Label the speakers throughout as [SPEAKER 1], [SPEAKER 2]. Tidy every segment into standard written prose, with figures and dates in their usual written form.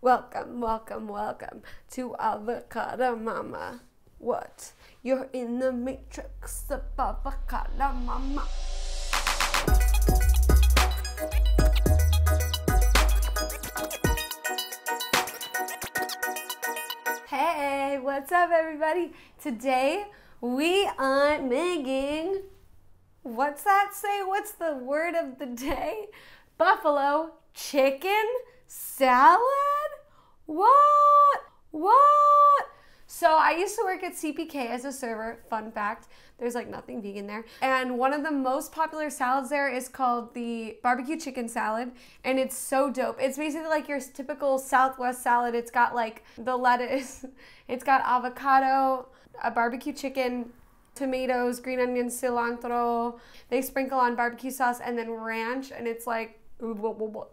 [SPEAKER 1] Welcome, welcome, welcome to Avocado Mama. What? You're in the matrix of Avocado Mama. Hey, what's up everybody? Today we are making, what's that say? What's the word of the day? Buffalo chicken salad? What? So I used to work at CPK as a server. Fun fact, there's like nothing vegan there. And one of the most popular salads there is called the BBQ Chicken Salad. And it's so dope. It's basically like your typical Southwest salad. It's got like the lettuce, it's got avocado, a barbecue chicken, tomatoes, green onions, cilantro. They sprinkle on barbecue sauce and then ranch, and it's like,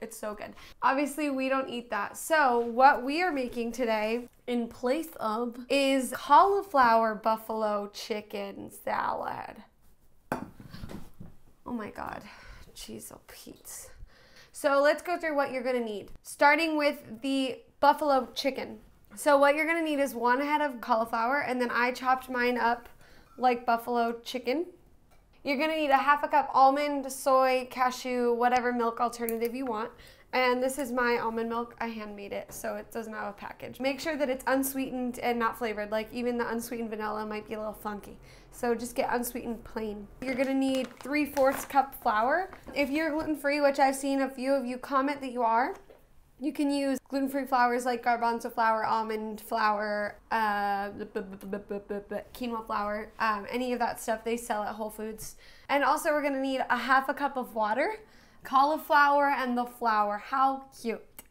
[SPEAKER 1] it's so good. Obviously, we don't eat that. So what we are making today in place of is cauliflower buffalo chicken salad. Oh my God, jeez, oh Pete. So let's go through what you're gonna need. Starting with the buffalo chicken. So what you're gonna need is 1 head of cauliflower, and then I chopped mine up like buffalo chicken. You're gonna need a 1/2 cup almond, soy, cashew, whatever milk alternative you want. And this is my almond milk. I hand-made it, so it doesn't have a package. Make sure that it's unsweetened and not flavored. Like even the unsweetened vanilla might be a little funky. So just get unsweetened plain. You're gonna need 3/4 cup flour. If you're gluten-free, which I've seen a few of you comment that you are, you can use gluten-free flours like garbanzo flour, almond flour, quinoa flour, any of that stuff they sell at Whole Foods. And also we're gonna need a 1/2 cup of water, cauliflower and the flour. How cute.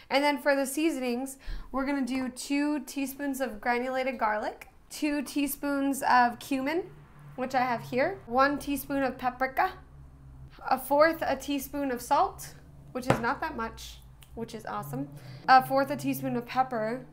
[SPEAKER 1] And then for the seasonings, we're gonna do 2 teaspoons of granulated garlic, 2 teaspoons of cumin, which I have here, 1 teaspoon of paprika, 1/4 a teaspoon of salt, which is not that much, which is awesome, 1/4 a teaspoon of pepper.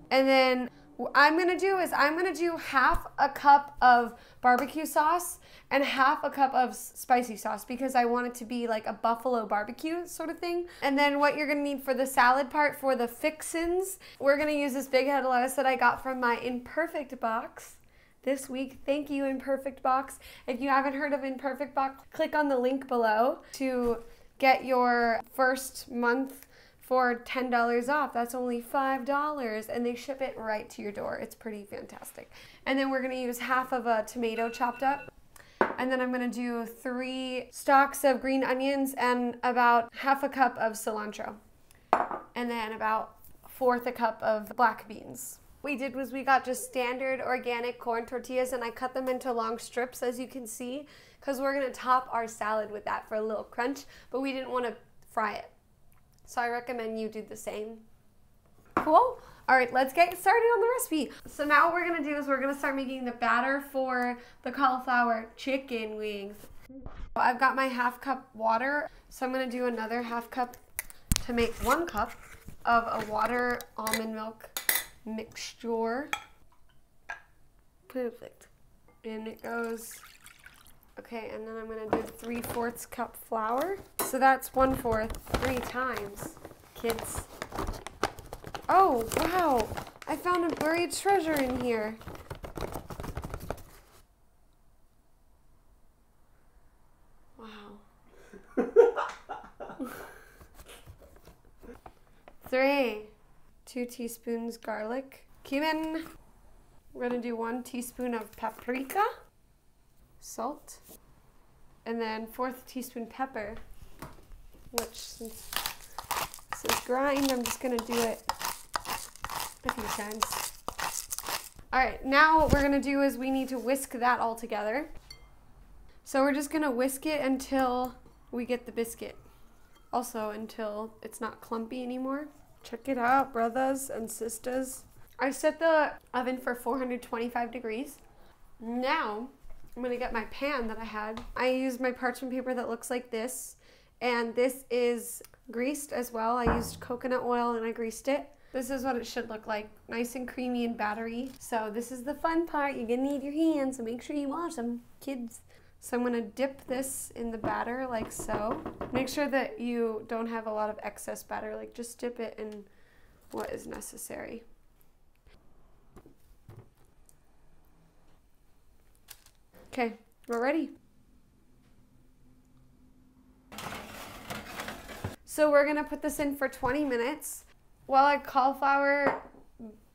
[SPEAKER 1] And then what I'm gonna do 1/2 a cup of barbecue sauce and 1/2 a cup of spicy sauce because I want it to be like a buffalo barbecue sort of thing. And then what you're gonna need for the salad part, for the fixins, we're gonna use this big head of lettuce that I got from my Imperfect box this week. Thank you, Imperfect box. If you haven't heard of Imperfect box, click on the link below to get your first month for $10 off. That's only $5, and they ship it right to your door. It's pretty fantastic. And then we're gonna use 1/2 of a tomato chopped up. And then I'm gonna do 3 stalks of green onions and about 1/2 cup of cilantro. And then about 1/4 a cup of black beans. What we did was we got just standard organic corn tortillas, and I cut them into long strips, as you can see, because we're gonna top our salad with that for a little crunch, but we didn't wanna fry it. So I recommend you do the same. Cool? All right, let's get started on the recipe. So now what we're gonna do is we're gonna start making the batter for the cauliflower chicken wings. I've got my 1/2 cup water, so I'm gonna do another 1/2 cup to make 1 cup of a water almond milk mixture. Perfect. And it goes, okay, and then I'm gonna do 3/4 cup flour. So that's 1/4, 3 times, kids. Oh, wow, I found a buried treasure in here. Wow. 3, 2 teaspoons garlic, cumin. We're gonna do 1 teaspoon of paprika, salt, and then 1/4 teaspoon pepper, which since this is grind, I'm just gonna do it a few times. All right, now what we're gonna do is we need to whisk that all together. So we're just gonna whisk it until we get the biscuit. Also until it's not clumpy anymore. Check it out, brothers and sisters. I set the oven for 425 degrees. Now, I'm gonna get my pan that I had. I used my parchment paper that looks like this, and this is greased as well. I used coconut oil and I greased it. This is what it should look like, nice and creamy and battery. So this is the fun part. You're gonna need your hands, so make sure you wash them, kids. So I'm gonna dip this in the batter like so. Make sure that you don't have a lot of excess batter, like just dip it and what is necessary. Okay, we're ready. So we're gonna put this in for 20 minutes while our cauliflower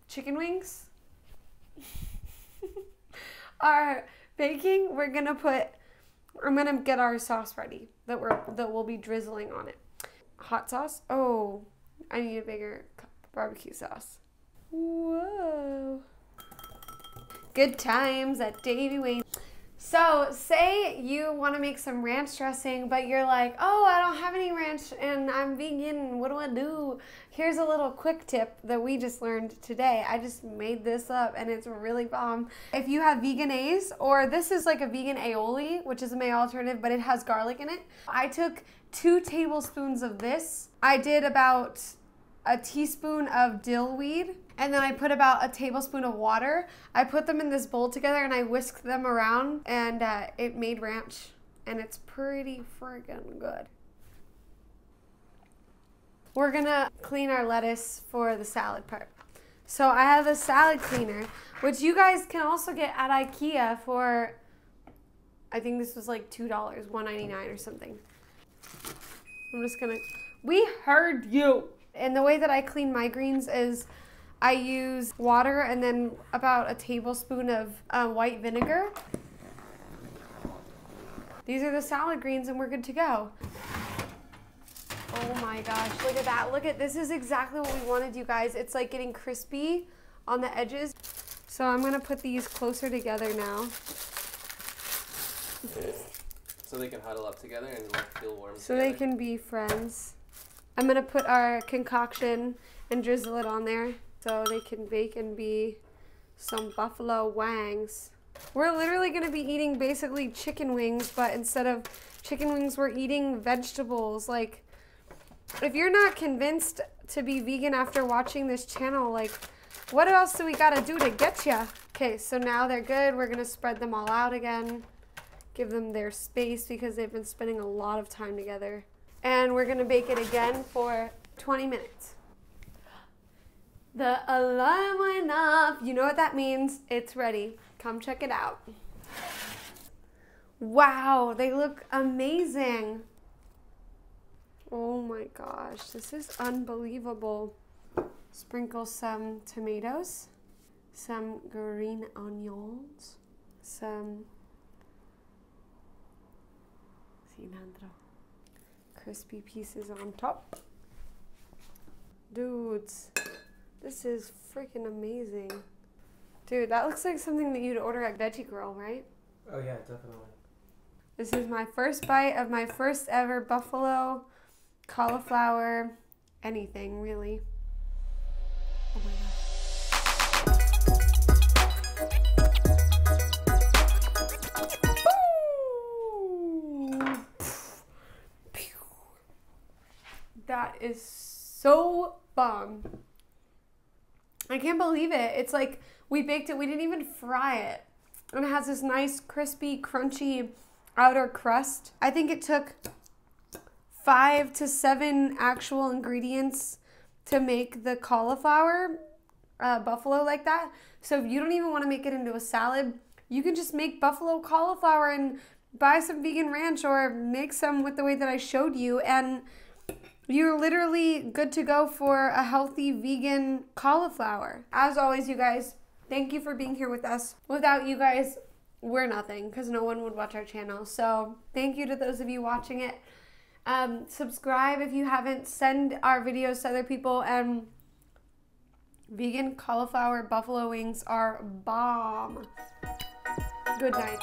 [SPEAKER 1] chicken wings are baking. I'm gonna get our sauce ready that we'll be drizzling on it. Hot sauce. Oh, I need a bigger cup. Barbecue sauce. Whoa. Good times at Davy Wayne. So say you want to make some ranch dressing, but you're like, oh, I don't have any ranch and I'm vegan. What do I do? Here's a little quick tip that we just learned today. I just made this up and it's really bomb. If you have veganese, or this is like a vegan aioli, which is a May alternative, but it has garlic in it. I took 2 tablespoons of this. I did about a teaspoon of dill weed, and then I put about a tablespoon of water. I put them in this bowl together and I whisked them around, and it made ranch, and it's pretty friggin' good. We're gonna clean our lettuce for the salad part. So I have a salad cleaner, which you guys can also get at IKEA for, I think this was like $2, $1.99 or something. I'm just gonna, we heard you. And the way that I clean my greens is I use water and then about a tablespoon of white vinegar. These are the salad greens and we're good to go. Oh my gosh, look at that. Look at, this is exactly what we wanted, you guys. It's like getting crispy on the edges. So I'm gonna put these closer together now.
[SPEAKER 2] So they can huddle up together and like feel warm
[SPEAKER 1] so
[SPEAKER 2] together.
[SPEAKER 1] They can be friends. I'm gonna put our concoction and drizzle it on there so they can bake and be some buffalo wangs. We're literally gonna be eating basically chicken wings, but instead of chicken wings, we're eating vegetables. Like, if you're not convinced to be vegan after watching this channel, like, what else do we gotta do to get ya? Okay, so now they're good. We're gonna spread them all out again. Give them their space because they've been spending a lot of time together. And we're gonna bake it again for 20 minutes. The alarm went off. You know what that means. It's ready. Come check it out. Wow, they look amazing. Oh my gosh, this is unbelievable. Sprinkle some tomatoes, some green onions, some cilantro. Crispy pieces on top. Dudes, this is freaking amazing. Dude, that looks like something that you'd order at Veggie Grill, right?
[SPEAKER 2] Oh yeah, definitely.
[SPEAKER 1] This is my first bite of my first ever buffalo cauliflower anything, really. Oh my gosh. That is so bomb. I can't believe it. It's like we baked it, we didn't even fry it. And it has this nice, crispy, crunchy outer crust. I think it took 5 to 7 actual ingredients to make the cauliflower buffalo like that. So if you don't even want to make it into a salad, you can just make buffalo cauliflower and buy some vegan ranch or make some with the way that I showed you, and you're literally good to go for a healthy vegan cauliflower. As always, you guys, thank you for being here with us. Without you guys, we're nothing, because no one would watch our channel. So thank you to those of you watching it. Subscribe if you haven't. Send our videos to other people. And vegan cauliflower buffalo wings are bomb. Good night.